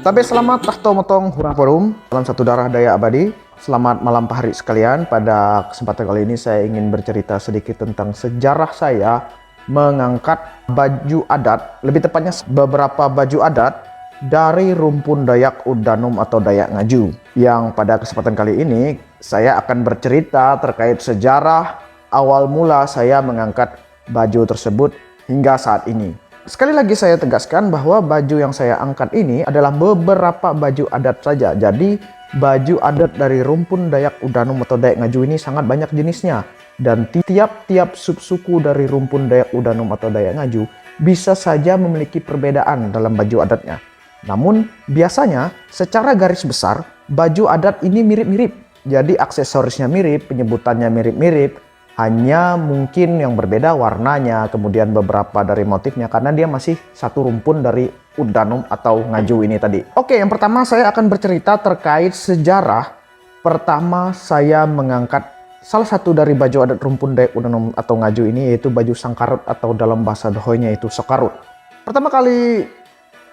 Tabe selamat tahto motong hura forum dalam satu darah daya abadi. Selamat malam pahari sekalian. Pada kesempatan kali ini saya ingin bercerita sedikit tentang sejarah saya mengangkat baju adat, lebih tepatnya beberapa baju adat dari rumpun Dayak Udanum atau Dayak Ngaju. Yang pada kesempatan kali ini saya akan bercerita terkait sejarah awal mula saya mengangkat baju tersebut hingga saat ini. Sekali lagi saya tegaskan bahwa baju yang saya angkat ini adalah beberapa baju adat saja. Jadi baju adat dari rumpun Dayak Udanum atau Dayak Ngaju ini sangat banyak jenisnya. Dan tiap-tiap subsuku dari rumpun Dayak Udanum atau Dayak Ngaju bisa saja memiliki perbedaan dalam baju adatnya. Namun biasanya secara garis besar baju adat ini mirip-mirip. Jadi aksesorisnya mirip, penyebutannya mirip-mirip. Hanya mungkin yang berbeda warnanya, kemudian beberapa dari motifnya karena dia masih satu rumpun dari Udanum atau Ngaju ini tadi. Oke, yang pertama saya akan bercerita terkait sejarah pertama saya mengangkat salah satu dari baju adat rumpun Dayak Udanum atau Ngaju ini, yaitu baju sangkarut atau dalam bahasa Dahoynya itu sokarut. Pertama kali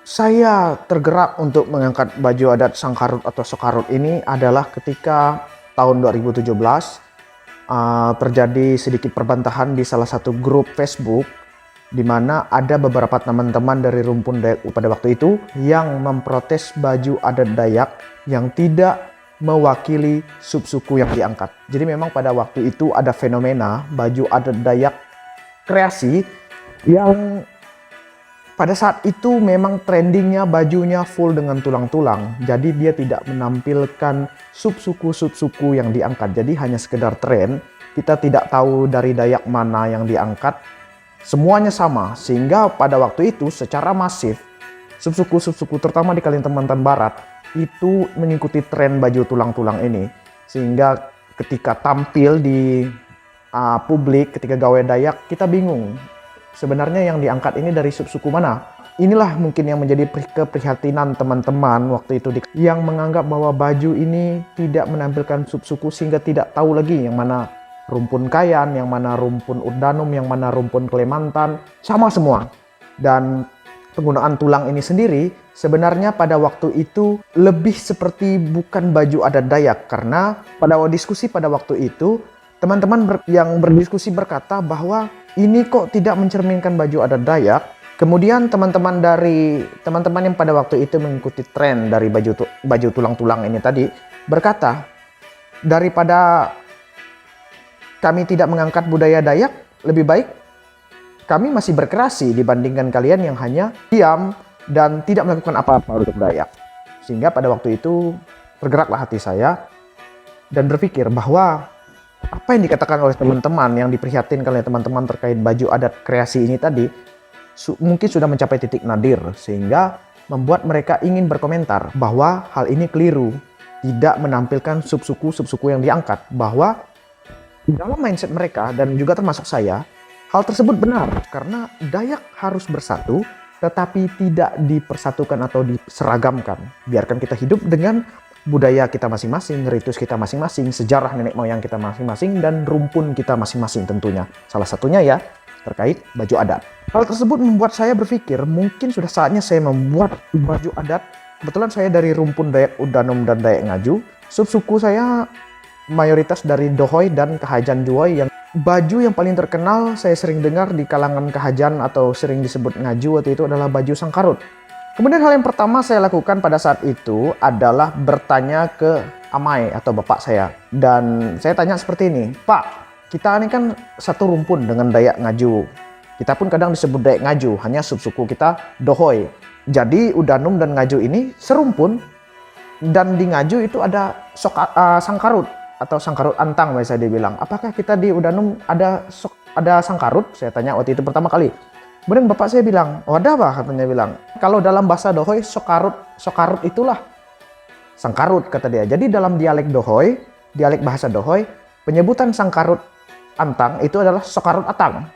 saya tergerak untuk mengangkat baju adat sangkarut atau sokarut ini adalah ketika tahun 2017. Terjadi sedikit perbantahan di salah satu grup Facebook di mana ada beberapa teman-teman dari rumpun Dayak pada waktu itu yang memprotes baju adat Dayak yang tidak mewakili subsuku yang diangkat. Jadi memang pada waktu itu ada fenomena baju adat Dayak kreasi yang pada saat itu memang trendingnya bajunya full dengan tulang-tulang. Jadi dia tidak menampilkan subsuku-subsuku yang diangkat. Jadi hanya sekedar tren. Kita tidak tahu dari Dayak mana yang diangkat. Semuanya sama. Sehingga pada waktu itu secara masif subsuku-subsuku terutama di Kalimantan Barat itu mengikuti tren baju tulang-tulang ini. Sehingga ketika tampil di publik, ketika gawe Dayak, kita bingung. Sebenarnya yang diangkat ini dari subsuku mana? Inilah mungkin yang menjadi keprihatinan teman-teman waktu itu yang menganggap bahwa baju ini tidak menampilkan subsuku sehingga tidak tahu lagi yang mana rumpun Kayan, yang mana rumpun Udanum, yang mana rumpun Kalimantan, sama semua. Dan penggunaan tulang ini sendiri sebenarnya pada waktu itu lebih seperti bukan baju adat Dayak, karena pada diskusi pada waktu itu teman-teman yang berdiskusi berkata bahwa ini kok tidak mencerminkan baju adat Dayak. Kemudian teman-teman yang pada waktu itu mengikuti tren dari baju tulang-tulang ini tadi berkata, daripada kami tidak mengangkat budaya Dayak, lebih baik kami masih berkreasi dibandingkan kalian yang hanya diam dan tidak melakukan apa-apa untuk Dayak. Sehingga pada waktu itu bergeraklah hati saya dan berpikir bahwa apa yang dikatakan oleh teman-teman, yang diprihatinkan oleh teman-teman terkait baju adat kreasi ini tadi mungkin sudah mencapai titik nadir, sehingga membuat mereka ingin berkomentar bahwa hal ini keliru, tidak menampilkan subsuku-subsuku yang diangkat, bahwa dalam mindset mereka dan juga termasuk saya, hal tersebut benar karena Dayak harus bersatu tetapi tidak dipersatukan atau diseragamkan. Biarkan kita hidup dengan budaya kita masing-masing, ritus kita masing-masing, sejarah nenek moyang kita masing-masing, dan rumpun kita masing-masing tentunya. Salah satunya ya terkait baju adat. Hal tersebut membuat saya berpikir mungkin sudah saatnya saya membuat baju adat. Kebetulan saya dari rumpun Dayak Udanum dan Dayak Ngaju. Subsuku saya mayoritas dari Dohoy dan Kahajan Juwoy, yang baju yang paling terkenal saya sering dengar di kalangan Kahajan atau sering disebut Ngaju waktu itu adalah baju sangkarut. Kemudian hal yang pertama saya lakukan pada saat itu adalah bertanya ke Amai atau bapak saya. Dan saya tanya seperti ini, Pak, kita ini kan satu rumpun dengan Dayak Ngaju. Kita pun kadang disebut Dayak Ngaju, hanya subsuku kita Dohoy. Jadi Udanum dan Ngaju ini serumpun, dan di Ngaju itu ada sangkarut atau sangkarut antang biasa dibilang. Apakah kita di Udanum ada sangkarut? Saya tanya waktu itu pertama kali. Kemudian bapak saya bilang, oh ada apa? Katanya bilang, kalau dalam bahasa Dohoy sokarut itulah sangkarut, kata dia. Jadi dalam dialek Dohoy, dialek bahasa Dohoy, penyebutan sangkarut antang itu adalah sokarut atang.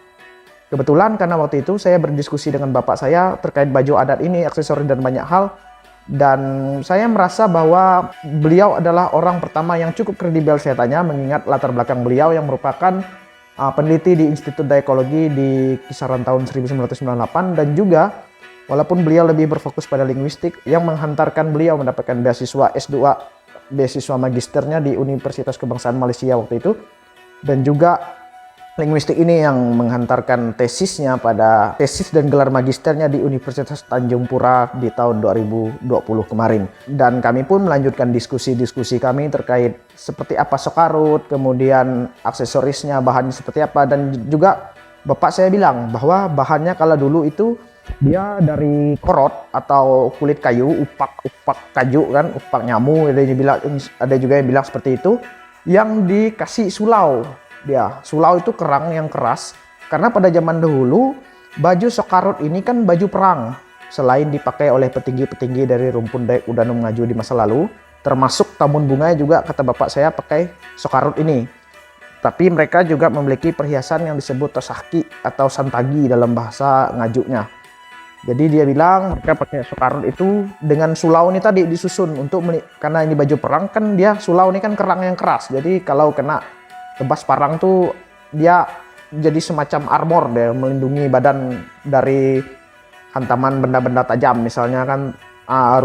Kebetulan karena waktu itu saya berdiskusi dengan bapak saya terkait baju adat ini, aksesoris dan banyak hal. Dan saya merasa bahwa beliau adalah orang pertama yang cukup kredibel saya tanya, mengingat latar belakang beliau yang merupakan peneliti di Institut Dayakologi di kisaran tahun 1998 dan juga Walaupun beliau lebih berfokus pada linguistik yang menghantarkan beliau mendapatkan beasiswa S2, beasiswa magisternya di Universitas Kebangsaan Malaysia waktu itu. Dan juga linguistik ini yang menghantarkan tesisnya pada tesis dan gelar magisternya di Universitas Tanjung Pura di tahun 2020 kemarin. Dan kami pun melanjutkan diskusi-diskusi kami terkait seperti apa Sokarut, kemudian aksesorisnya, bahannya seperti apa. Dan juga bapak saya bilang bahwa bahannya kalau dulu itu dia dari korot atau kulit kayu, upak kayu kan, upak nyamu, ada juga yang bilang seperti itu, yang dikasih sulau. Dia sulau itu kerang yang keras, karena pada zaman dahulu baju Sokarut ini kan baju perang. Selain dipakai oleh petinggi-petinggi dari rumpun Dayak Udanum Ngaju di masa lalu, termasuk Tamun Bunga juga kata bapak saya pakai Sokarut ini. Tapi mereka juga memiliki perhiasan yang disebut tosaki atau santagi dalam bahasa Ngajunya. Jadi dia bilang mereka pakai Sokarut itu dengan sulau ini tadi disusun karena ini baju perang kan, dia sulau ini kan kerang yang keras. Jadi kalau kena tebas parang tuh dia jadi semacam armor deh, melindungi badan dari hantaman benda-benda tajam, misalnya kan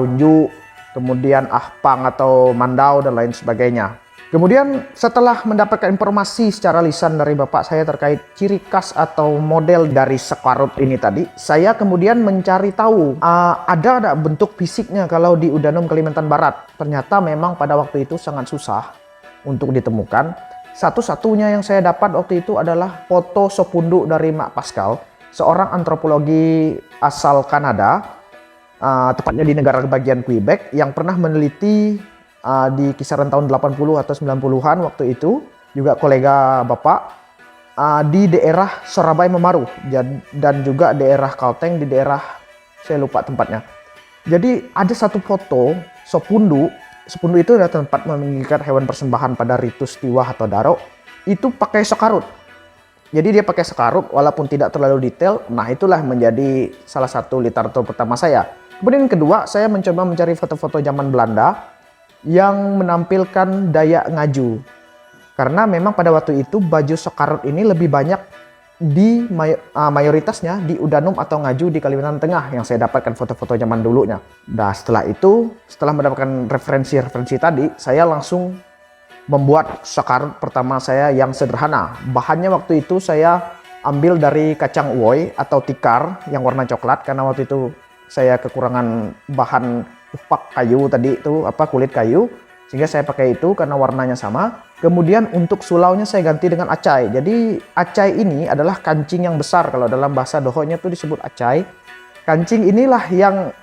runju, kemudian ahpang atau mandau dan lain sebagainya. Kemudian setelah mendapatkan informasi secara lisan dari bapak saya terkait ciri khas atau model dari Sokarut ini tadi, saya kemudian mencari tahu ada bentuk fisiknya kalau di Udanum Kalimantan Barat. Ternyata memang pada waktu itu sangat susah untuk ditemukan. Satu-satunya yang saya dapat waktu itu adalah foto sopundu dari Mak Pascal, seorang antropologi asal Kanada, tepatnya di negara bagian Quebec, yang pernah meneliti di kisaran tahun 80 atau 90-an waktu itu, juga kolega bapak, di daerah Surabaya Memaruh dan juga daerah Kalteng, di daerah saya lupa tempatnya. Jadi ada satu foto sopundu. Sopundu itu adalah tempat mengikat hewan persembahan pada ritus tiwah atau daro, itu pakai Sokarut. Jadi dia pakai Sokarut walaupun tidak terlalu detail. Nah, itulah menjadi salah satu literatur pertama saya. Kemudian kedua, saya mencoba mencari foto-foto zaman Belanda yang menampilkan Dayak Ngaju. Karena memang pada waktu itu baju Sokarut ini lebih banyak di mayoritasnya di Udanum atau Ngaju di Kalimantan Tengah yang saya dapatkan foto-foto zaman dulunya. Nah, setelah itu, setelah mendapatkan referensi-referensi tadi, saya langsung membuat Sokarut pertama saya yang sederhana. Bahannya waktu itu saya ambil dari kacang uwoy atau tikar yang warna coklat, karena waktu itu saya kekurangan bahan upak kayu tadi itu, kulit kayu, sehingga saya pakai itu karena warnanya sama. Kemudian untuk sulaunya saya ganti dengan acai. Jadi acai ini adalah kancing yang besar, kalau dalam bahasa Dohonya itu disebut acai. Kancing inilah yang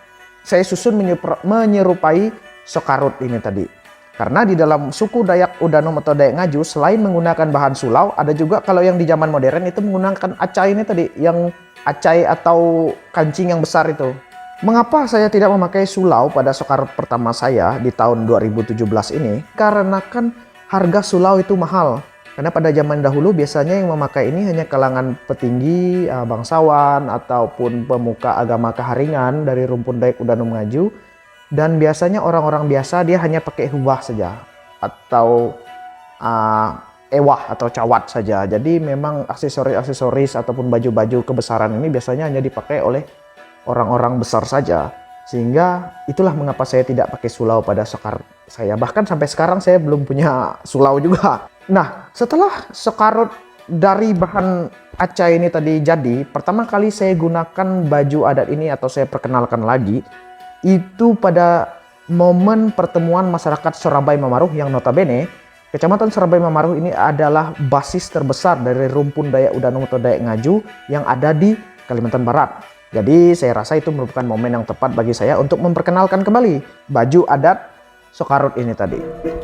saya susun menyerupai Sokarut ini tadi. Karena di dalam suku Dayak Udanum atau Dayak Ngaju, selain menggunakan bahan sulau, ada juga kalau yang di zaman modern itu menggunakan acai ini tadi, yang acai atau kancing yang besar itu. Mengapa saya tidak memakai sulau pada Sokarut pertama saya di tahun 2017 ini? Karena kan harga sulau itu mahal. Karena pada zaman dahulu biasanya yang memakai ini hanya kalangan petinggi, bangsawan, ataupun pemuka agama Kaharingan dari rumpun Dayak Udanum Ngaju. Dan biasanya orang-orang biasa dia hanya pakai hubah saja, atau ewah atau cawat saja. Jadi memang aksesoris-aksesoris ataupun baju-baju kebesaran ini biasanya hanya dipakai oleh orang-orang besar saja. Sehingga itulah mengapa saya tidak pakai sulau pada Sokarut saya. Bahkan sampai sekarang saya belum punya sulau juga. Nah, setelah Sokarut dari bahan acai ini tadi jadi, pertama kali saya gunakan baju adat ini atau saya perkenalkan lagi, itu pada momen pertemuan masyarakat Surabaya Memaruh yang notabene Kecamatan Surabaya Memaruh ini adalah basis terbesar dari rumpun Dayak Udanum atau Dayak Ngaju yang ada di Kalimantan Barat. Jadi saya rasa itu merupakan momen yang tepat bagi saya untuk memperkenalkan kembali baju adat Sokarut ini tadi.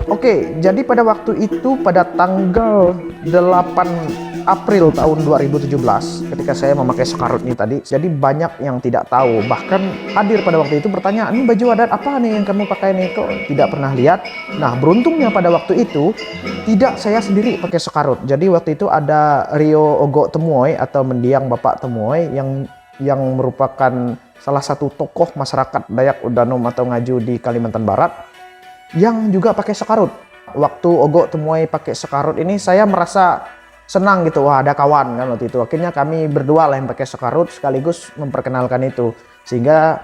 Oke, jadi pada waktu itu pada tanggal 8 April tahun 2017 ketika saya memakai Sokarut ini tadi, jadi banyak yang tidak tahu, bahkan hadir pada waktu itu bertanya, ini baju adat apa nih yang kamu pakai nih, kok tidak pernah lihat. Nah, beruntungnya pada waktu itu tidak saya sendiri pakai Sokarut. Jadi waktu itu ada Rio Ogo Temuoy atau mendiang Bapak Temuoy yang merupakan salah satu tokoh masyarakat Dayak Udanum atau Ngaju di Kalimantan Barat yang juga pakai Sokarut. Waktu Ogo Temuoy pakai Sokarut ini saya merasa senang gitu, wah ada kawan kan waktu itu. Akhirnya kami berdua lah yang pakai Sokarut sekaligus memperkenalkan itu. Sehingga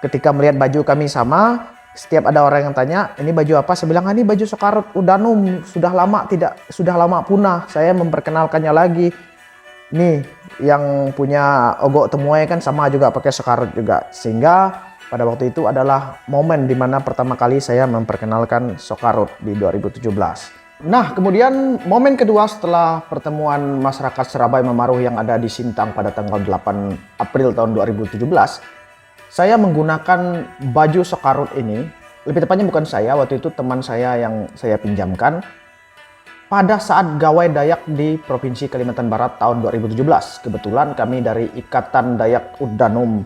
ketika melihat baju kami sama, setiap ada orang yang tanya, ini baju apa? Saya bilang, ini baju Soekarut Uddanum, sudah lama punah. Saya memperkenalkannya lagi. Nih, yang punya Ogok Temuai kan sama juga pakai Soekarut juga. Sehingga pada waktu itu adalah momen dimana pertama kali saya memperkenalkan Soekarut di 2017. Nah, kemudian momen kedua setelah pertemuan masyarakat Serabai Memaruh yang ada di Sintang pada tanggal 8 April tahun 2017, saya menggunakan baju Soekarut ini. Lebih tepatnya bukan saya, waktu itu teman saya yang saya pinjamkan pada saat gawai Dayak di Provinsi Kalimantan Barat tahun 2017. Kebetulan kami dari Ikatan Dayak Uddanum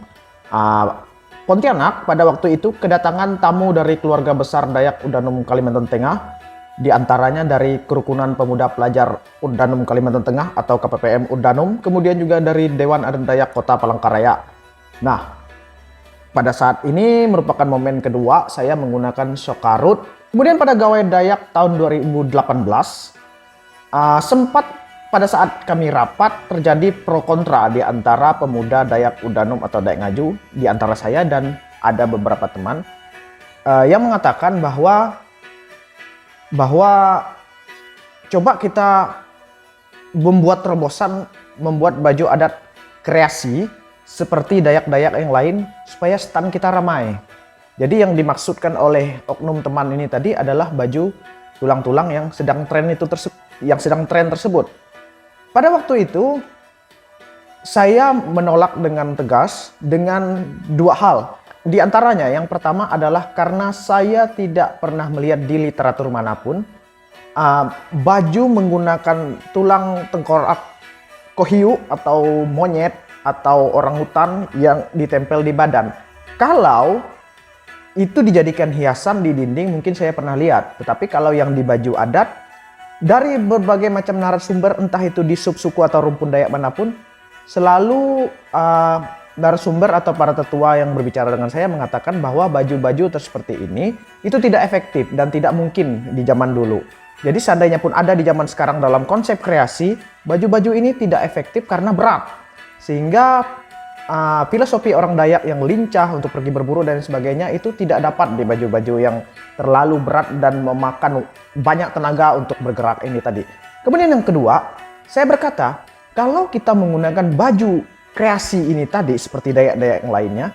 Pontianak pada waktu itu kedatangan tamu dari keluarga besar Dayak Uddanum Kalimantan Tengah, di antaranya dari Kerukunan Pemuda Pelajar Uddanum Kalimantan Tengah atau KPPM Uddanum, kemudian juga dari Dewan Adat Dayak Kota Palangkaraya. Nah, pada saat ini merupakan momen kedua saya menggunakan Soekarut. Kemudian pada gawai Dayak tahun 2018, sempat pada saat kami rapat terjadi pro kontra di antara pemuda Dayak Uddanum atau Dayak Ngaju, di antara saya dan ada beberapa teman yang mengatakan bahwa coba kita membuat terobosan, membuat baju adat kreasi seperti Dayak-Dayak yang lain supaya stand kita ramai. Jadi yang dimaksudkan oleh oknum teman ini tadi adalah baju tulang-tulang yang sedang tren tersebut. Pada waktu itu saya menolak dengan tegas dengan dua hal. Di antaranya yang pertama adalah karena saya tidak pernah melihat di literatur manapun baju menggunakan tulang tengkorak kohiu atau monyet atau orangutan yang ditempel di badan. Kalau itu dijadikan hiasan di dinding mungkin saya pernah lihat. Tetapi kalau yang di baju adat, dari berbagai macam narasumber entah itu di subsuku atau rumpun Dayak manapun, selalu narasumber atau para tetua yang berbicara dengan saya mengatakan bahwa baju-baju seperti ini itu tidak efektif dan tidak mungkin di zaman dulu. Jadi seandainya pun ada di zaman sekarang dalam konsep kreasi, baju-baju ini tidak efektif karena berat. Sehingga filosofi orang Dayak yang lincah untuk pergi berburu dan sebagainya itu tidak dapat di baju-baju yang terlalu berat dan memakan banyak tenaga untuk bergerak ini tadi. Kemudian yang kedua, saya berkata, kalau kita menggunakan baju kreasi ini tadi seperti Dayak-Dayak yang lainnya,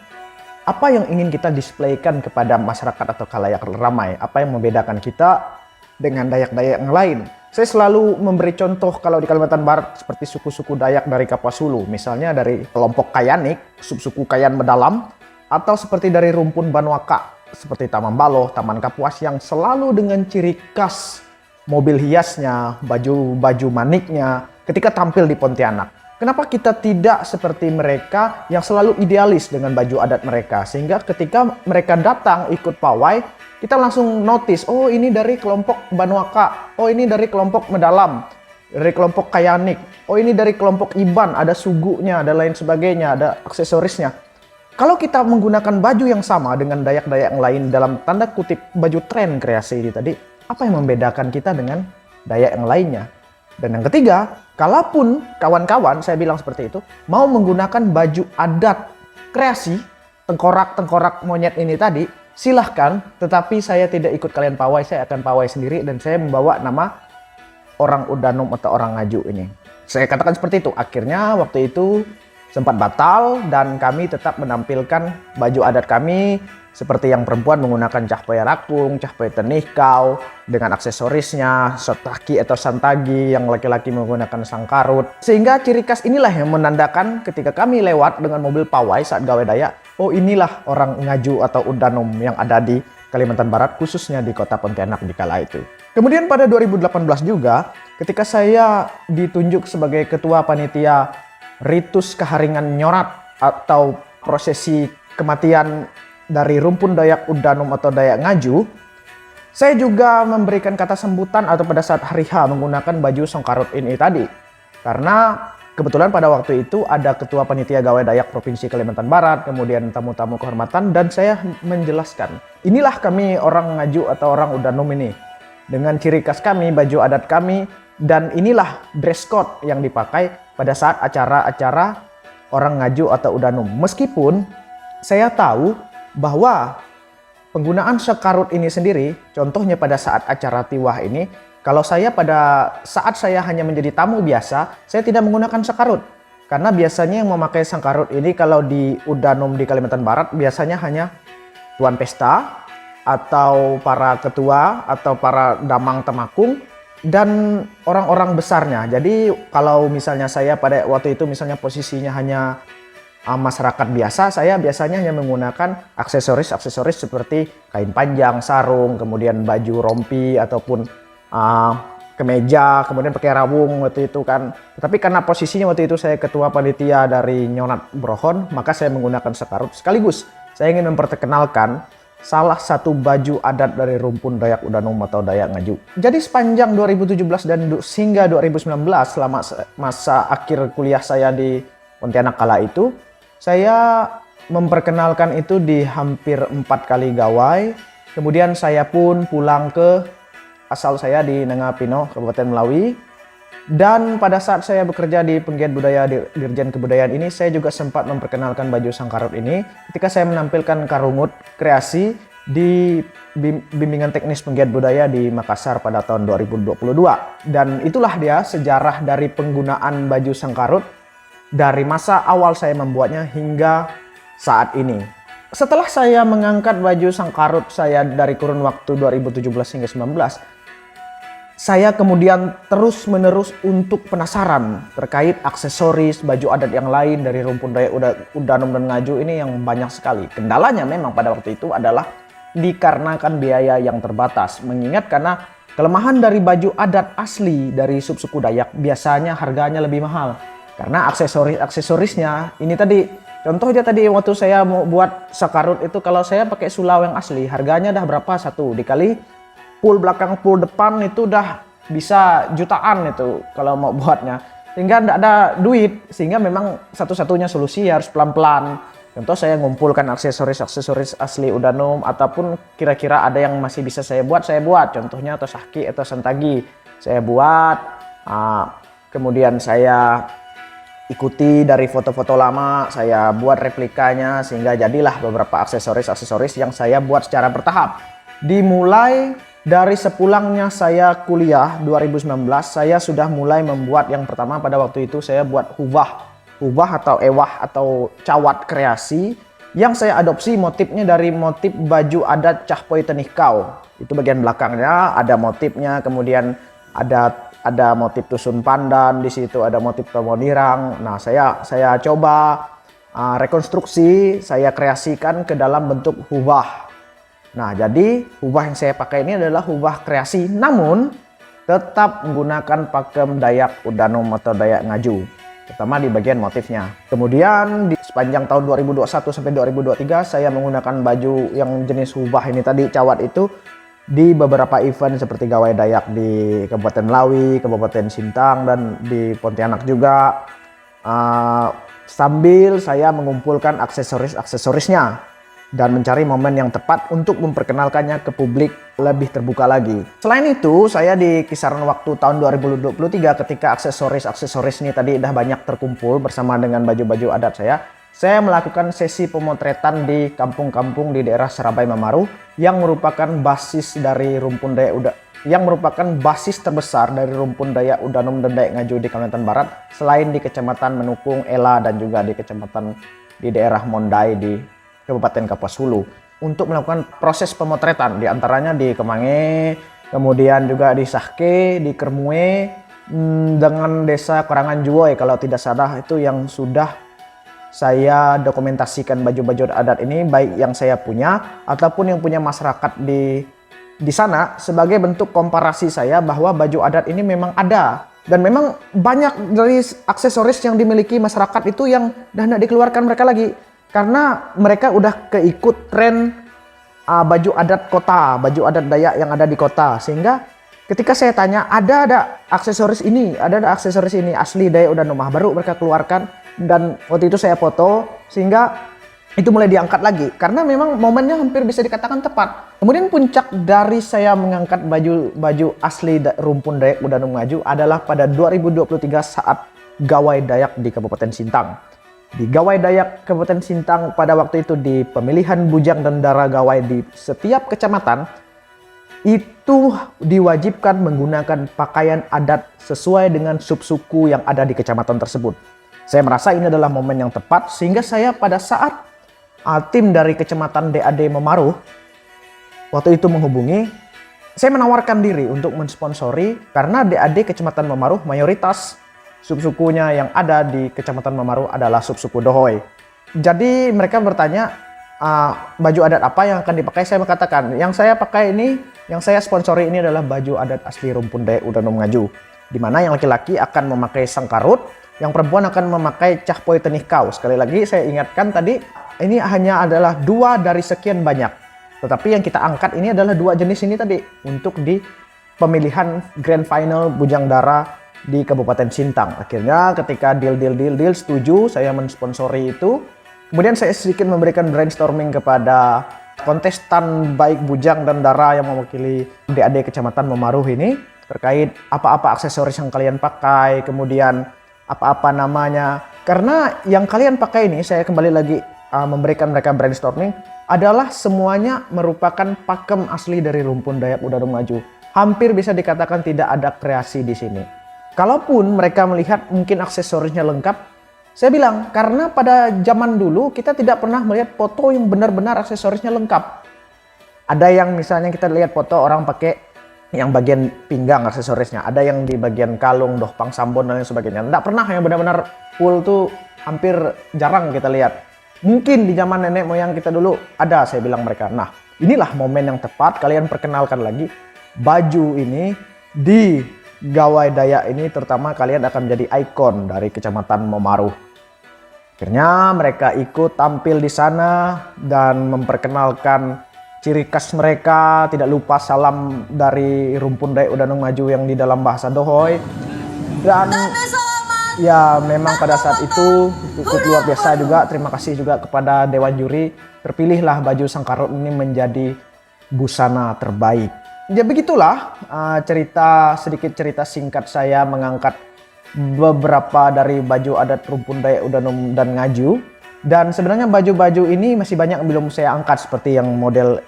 apa yang ingin kita displaykan kepada masyarakat atau khalayak ramai? Apa yang membedakan kita dengan Dayak-Dayak yang lain? Saya selalu memberi contoh kalau di Kalimantan Barat seperti suku-suku Dayak dari Kapuas Hulu, misalnya dari kelompok Kayanik, subsuku Kayan Medalam, atau seperti dari rumpun Banuaka, seperti Taman Baloh, Taman Kapuas yang selalu dengan ciri khas mobil hiasnya, baju maniknya ketika tampil di Pontianak. Kenapa kita tidak seperti mereka yang selalu idealis dengan baju adat mereka, sehingga ketika mereka datang ikut pawai, kita langsung notice, oh ini dari kelompok Banuaka, oh ini dari kelompok Medalam, dari kelompok Kayanik, oh ini dari kelompok Iban, ada sugunya, ada lain sebagainya, ada aksesorisnya. Kalau kita menggunakan baju yang sama dengan Dayak-Dayak yang lain dalam tanda kutip baju tren kreasi ini tadi, apa yang membedakan kita dengan Dayak yang lainnya? Dan yang ketiga, kalaupun kawan-kawan, saya bilang seperti itu, mau menggunakan baju adat kreasi, tengkorak-tengkorak monyet ini tadi, silahkan, tetapi saya tidak ikut kalian pawai, saya akan pawai sendiri dan saya membawa nama orang Uddanum atau orang Ngaju ini. Saya katakan seperti itu. Akhirnya waktu itu sempat batal dan kami tetap menampilkan baju adat kami seperti yang perempuan menggunakan cahpaya rakung, cahpaya tenihkau dengan aksesorisnya, sotaki atau santagi, yang laki-laki menggunakan sangkarut. Sehingga ciri khas inilah yang menandakan ketika kami lewat dengan mobil pawai saat gawai Dayak, oh inilah orang Ngaju atau Uddanum yang ada di Kalimantan Barat, khususnya di kota Pontianak di kala itu. Kemudian pada 2018 juga, ketika saya ditunjuk sebagai ketua panitia Ritus Keharingan Nyorat atau prosesi kematian dari rumpun Dayak Uddanum atau Dayak Ngaju, saya juga memberikan kata sambutan atau pada saat hari H menggunakan baju Soekarut ini tadi. Karena kebetulan pada waktu itu ada ketua panitia gawai Dayak Provinsi Kalimantan Barat, kemudian tamu-tamu kehormatan, dan saya menjelaskan, inilah kami orang Ngaju atau orang Uddanum ini. Dengan ciri khas kami, baju adat kami, dan inilah dress code yang dipakai pada saat acara-acara orang Ngaju atau Udanum. Meskipun saya tahu bahwa penggunaan sekarut ini sendiri, contohnya pada saat acara tiwah ini, kalau saya pada saat saya hanya menjadi tamu biasa, saya tidak menggunakan sekarut. Karena biasanya yang memakai sekarut ini kalau di Udanum di Kalimantan Barat biasanya hanya tuan pesta atau para ketua atau para damang temakung dan orang-orang besarnya. Jadi kalau misalnya saya pada waktu itu misalnya posisinya hanya masyarakat biasa, saya biasanya hanya menggunakan aksesoris-aksesoris seperti kain panjang, sarung, kemudian baju rompi ataupun kemeja, kemudian pakai rawung waktu itu kan. Tetapi karena posisinya waktu itu saya ketua panitia dari Nyonat Brohon, maka saya menggunakan sekarut. Sekaligus saya ingin memperkenalkan salah satu baju adat dari rumpun Dayak Udanum atau Dayak Ngaju. Jadi sepanjang 2017 dan hingga 2019 selama masa akhir kuliah saya di Pontianak kala itu, saya memperkenalkan itu di hampir 4 kali gawai. Kemudian saya pun pulang ke asal saya di Nangapino, Kabupaten Melawi. Dan pada saat saya bekerja di Penggiat Budaya Dirjen Kebudayaan ini, saya juga sempat memperkenalkan baju sangkarut ini ketika saya menampilkan karungut kreasi di bimbingan teknis Penggiat Budaya di Makassar pada tahun 2022. Dan itulah dia sejarah dari penggunaan baju sangkarut dari masa awal saya membuatnya hingga saat ini. Setelah saya mengangkat baju sangkarut saya dari kurun waktu 2017 hingga 2019, saya kemudian terus-menerus untuk penasaran terkait aksesoris baju adat yang lain dari rumpun Dayak Udanum dan Ngaju ini yang banyak sekali. Kendalanya memang pada waktu itu adalah dikarenakan biaya yang terbatas. Mengingat karena kelemahan dari baju adat asli dari subsuku Dayak biasanya harganya lebih mahal. Karena aksesorisnya ini tadi, contohnya tadi waktu saya mau buat sakarut itu, kalau saya pakai sulau yang asli harganya dah berapa, satu dikali pool belakang pool depan itu udah bisa jutaan itu kalau mau buatnya, sehingga tidak ada duit, sehingga memang satu-satunya solusi harus pelan-pelan. Contoh saya ngumpulkan aksesoris asli Udanum ataupun kira-kira ada yang masih bisa saya buat, contohnya atau sahki atau santagi saya buat, kemudian saya ikuti dari foto-foto lama, saya buat replikanya sehingga jadilah beberapa aksesoris yang saya buat secara bertahap. Dimulai dari sepulangnya saya kuliah 2019, saya sudah mulai membuat yang pertama pada waktu itu saya buat hubah atau ewah atau cawat kreasi yang saya adopsi motifnya dari motif baju adat Cahpoi Tenikau. Itu bagian belakangnya ada motifnya, kemudian ada motif tusun pandan, di situ ada motif tomonirang. Nah, saya coba rekonstruksi, saya kreasikan ke dalam bentuk hubah. Nah, jadi hubah yang saya pakai ini adalah hubah kreasi, namun tetap menggunakan pakem Dayak Udanum atau Dayak Ngaju, terutama di bagian motifnya. Kemudian di sepanjang tahun 2021 sampai 2023 saya menggunakan baju yang jenis hubah ini tadi, cawat itu, di beberapa event seperti Gawai Dayak di Kabupaten Melawi, Kabupaten Sintang, dan di Pontianak juga, sambil saya mengumpulkan aksesorisnya dan mencari momen yang tepat untuk memperkenalkannya ke publik lebih terbuka lagi. Selain itu, saya di kisaran waktu tahun 2023 ketika aksesoris ini tadi udah banyak terkumpul bersama dengan baju-baju adat saya melakukan sesi pemotretan di kampung-kampung di daerah Serabai Mamaru yang merupakan basis dari rumpun Dayak basis terbesar dari rumpun Dayak Udanum dan Dayak Ngaju di Kalimantan Barat, selain di Kecamatan Menukung, Ela, dan juga di kecamatan di daerah Mondai di Kabupaten Kapuas Hulu, untuk melakukan proses pemotretan di antaranya di Kemange, kemudian juga di Sahke, di Kermue, dengan desa Karangan Juwoy kalau tidak salah, itu yang sudah saya dokumentasikan baju-baju adat ini, baik yang saya punya ataupun yang punya masyarakat di sana, sebagai bentuk komparasi saya bahwa baju adat ini memang ada dan memang banyak dari aksesoris yang dimiliki masyarakat itu yang dah tidak dikeluarkan mereka lagi karena mereka udah keikut tren baju adat kota, baju adat Dayak yang ada di kota, sehingga ketika saya tanya ada aksesoris ini asli Dayak Udanum, baru mereka keluarkan. Dan waktu itu saya foto sehingga itu mulai diangkat lagi karena memang momennya hampir bisa dikatakan tepat. Kemudian puncak dari saya mengangkat baju asli rumpun Dayak Udanum Ngaju adalah pada 2023 saat Gawai Dayak di Kabupaten Sintang. di Gawai Dayak Kabupaten Sintang pada waktu itu di pemilihan bujang dan dara gawai di setiap kecamatan itu diwajibkan menggunakan pakaian adat sesuai dengan subsuku yang ada di kecamatan tersebut. Saya merasa ini adalah momen yang tepat sehingga saya pada saat tim dari kecamatan DAD Memaruh waktu itu menghubungi, saya menawarkan diri untuk mensponsori karena DAD Kecamatan Memaruh mayoritas subsukunya yang ada di Kecamatan Memaruh adalah subsuku Dohoy. Jadi mereka bertanya baju adat apa yang akan dipakai. Saya mengatakan yang saya pakai ini, yang saya sponsori ini adalah baju adat asli Rumpun Dayak Udanom Ngaju, di mana yang laki-laki akan memakai sangkarut, yang perempuan akan memakai cahpoi tenih kau. Sekali lagi saya ingatkan tadi, ini hanya adalah 2 dari sekian banyak, tetapi yang kita angkat ini adalah 2 jenis ini tadi untuk di pemilihan grand final bujang dara di Kabupaten Sintang. Akhirnya ketika deal setuju, saya mensponsori itu. Kemudian saya sedikit memberikan brainstorming kepada kontestan baik bujang dan dara yang mewakili DAD Kecamatan Memaruh ini terkait apa-apa aksesoris yang kalian pakai, kemudian apa-apa namanya. Karena yang kalian pakai ini, saya kembali lagi memberikan mereka brainstorming, adalah semuanya merupakan pakem asli dari Rumpun Dayak Udanom Ngaju. Hampir bisa dikatakan tidak ada kreasi di sini. Kalaupun mereka melihat mungkin aksesorisnya lengkap, saya bilang karena pada zaman dulu kita tidak pernah melihat foto yang benar-benar aksesorisnya lengkap. Ada yang misalnya kita lihat foto orang pakai yang bagian pinggang aksesorisnya, ada yang di bagian kalung, dohpang, sambon dan lain sebagainya. Tidak pernah yang benar-benar full tuh, hampir jarang kita lihat. Mungkin di zaman nenek moyang kita dulu ada, saya bilang mereka. Nah, inilah momen yang tepat kalian perkenalkan lagi baju ini di Gawai Dayak ini, terutama kalian akan menjadi ikon dari Kecamatan Memaruh. Akhirnya mereka ikut tampil di sana dan memperkenalkan ciri khas mereka, tidak lupa salam dari Rumpun Dayak Udanom Ngaju yang di dalam bahasa Dohoy. Dan ya memang pada saat itu cukup luar biasa juga. Terima kasih juga kepada Dewan Juri. Terpilihlah baju sangkarut ini menjadi busana terbaik. Ya begitulah sedikit cerita singkat saya mengangkat beberapa dari baju adat Rumpun Dayak Udanom dan Ngaju. Dan sebenarnya baju-baju ini masih banyak yang belum saya angkat, seperti yang model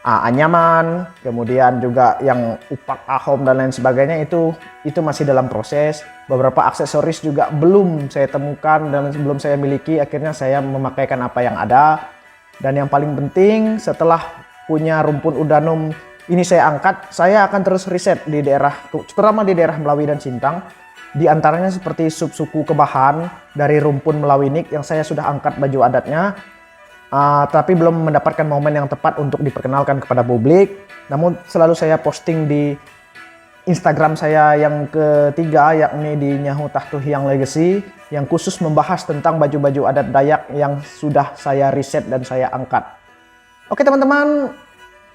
anyaman, kemudian juga yang upak ahom dan lain sebagainya, itu masih dalam proses. Beberapa aksesoris juga belum saya temukan dan belum saya miliki. Akhirnya saya memakaikan apa yang ada. Dan yang paling penting, setelah punya Rumpun Udanom ini saya angkat, saya akan terus riset di daerah, terutama di daerah Melawi dan Sintang. Di antaranya seperti subsuku Kebahan dari Rumpun Melawinik yang saya sudah angkat baju adatnya. Tapi belum mendapatkan momen yang tepat untuk diperkenalkan kepada publik. Namun selalu saya posting di Instagram saya yang ketiga, yakni di Nyahu Tahtuh Hyang Legacy, yang khusus membahas tentang baju-baju adat Dayak yang sudah saya riset dan saya angkat. Oke teman-teman,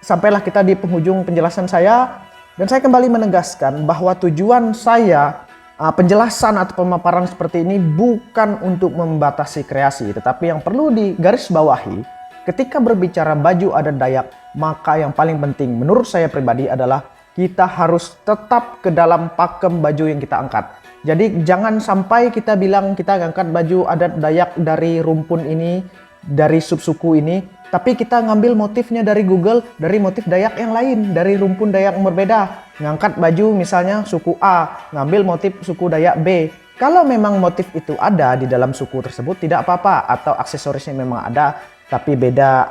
sampailah kita di penghujung penjelasan saya, dan saya kembali menegaskan bahwa tujuan saya penjelasan atau pemaparan seperti ini bukan untuk membatasi kreasi, tetapi yang perlu digarisbawahi ketika berbicara baju adat Dayak, maka yang paling penting menurut saya pribadi adalah kita harus tetap ke dalam pakem baju yang kita angkat. Jadi jangan sampai kita bilang kita angkat baju adat Dayak dari rumpun ini, dari subsuku ini, tapi kita ngambil motifnya dari Google, dari motif Dayak yang lain, dari rumpun Dayak yang berbeda. Ngangkat baju misalnya suku A, ngambil motif suku Dayak B. Kalau memang motif itu ada di dalam suku tersebut tidak apa-apa, atau aksesorisnya memang ada tapi beda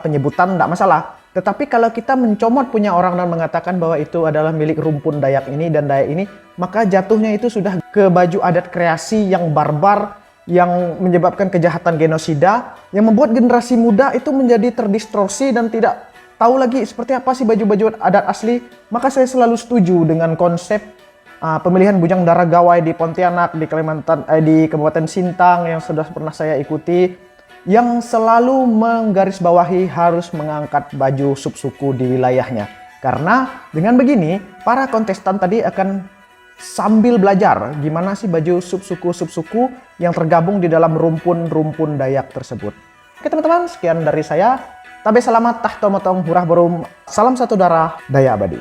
penyebutan, tidak masalah. Tetapi kalau kita mencomot punya orang dan mengatakan bahwa itu adalah milik rumpun Dayak ini dan Dayak ini, maka jatuhnya itu sudah ke baju adat kreasi yang barbar, yang menyebabkan kejahatan genosida, yang membuat generasi muda itu menjadi terdistorsi dan tidak tahu lagi seperti apa sih baju-baju adat asli. Maka saya selalu setuju dengan konsep pemilihan bujang dara gawai di Pontianak, di di Kabupaten Sintang yang sudah pernah saya ikuti, yang selalu menggarisbawahi harus mengangkat baju subsuku di wilayahnya. Karena dengan begini para kontestan tadi akan sambil belajar gimana sih baju subsuku-subsuku yang tergabung di dalam rumpun-rumpun Dayak tersebut. Oke teman-teman, sekian dari saya. Tabe selamat tahto motong hurah borum. Salam satu darah Dayak Abadi.